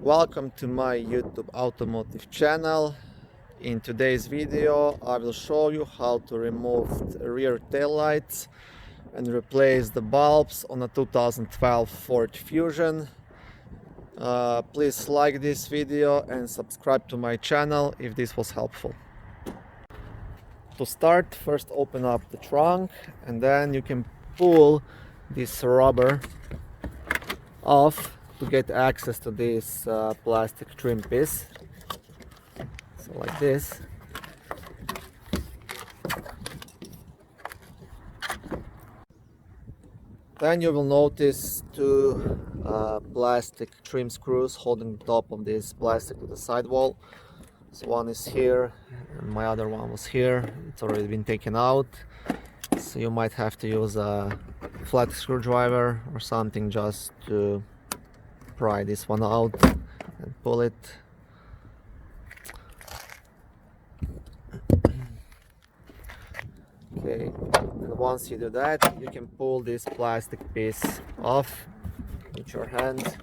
Welcome to my YouTube automotive channel. In today's video I will show you how to remove the rear tail lights and replace the bulbs on a 2012 Ford Fusion. Please like this video and subscribe to my channel if this was helpful. To start, first open up the trunk and then you can pull this rubber off to get access to this plastic trim piece. So like this. Then you will notice two plastic trim screws holding the top of this plastic to the sidewall. So one is here and my other one was here. It's already been taken out. So you might have to use a flat screwdriver or something just to pry this one out and pull it. Okay, and once you do that, you can pull this plastic piece off with your hand.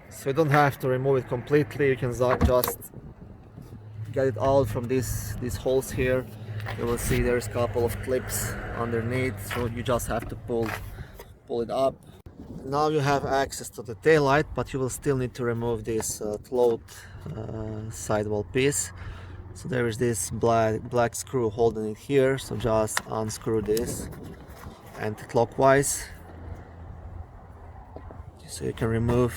So you don't have to remove it completely, you can just get it out from these holes here. You will see there's a couple of clips underneath, so you just have to pull it up. Now you have access to the tail light, but you will still need to remove this float sidewall piece. So there is this black screw holding it here, so just unscrew this anti-clockwise so you can remove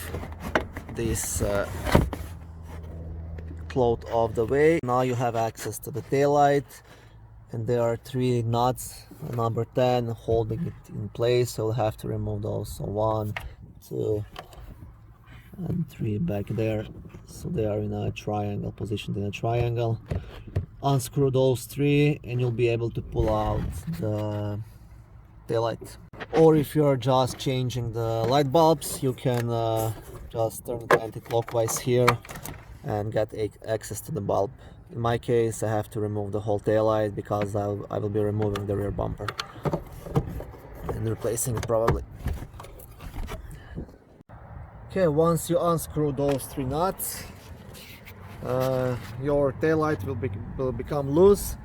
this float off the way. Now you have access to the tail light, and there are three nuts, number 10, holding it in place, so you'll have to remove those. So 1, 2 and 3 back there, so they are in a triangle, positioned in a triangle. Unscrew those 3 and you'll be able to pull out the tail light. Or if you're just changing the light bulbs, you can just turn it anti-clockwise here and get access to the bulb. In my case, I have to remove the whole tail light because I will be removing the rear bumper and replacing it probably. Okay, once you unscrew those 3 nuts, your tail light will become loose.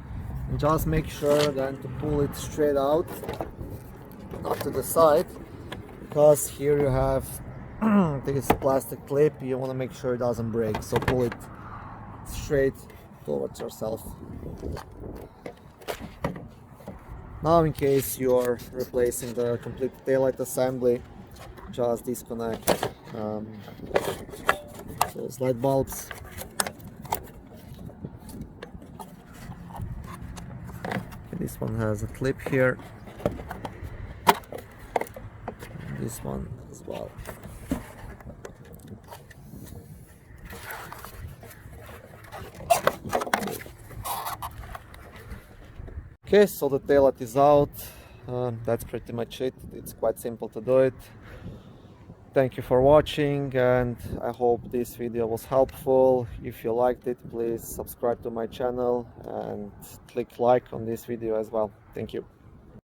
And just make sure then to pull it straight out, not to the side, because here you have this plastic clip. You want to make sure it doesn't break, so pull it straight towards yourself. Now, in case you're replacing the complete taillight assembly, just disconnect those light bulbs. Okay, this one has a clip here, and this one as well. Okay, so the taillight is out. That's pretty much it. It's quite simple to do it. Thank you for watching, and I hope this video was helpful. If you liked it, please subscribe to my channel and click like on this video as well. Thank you.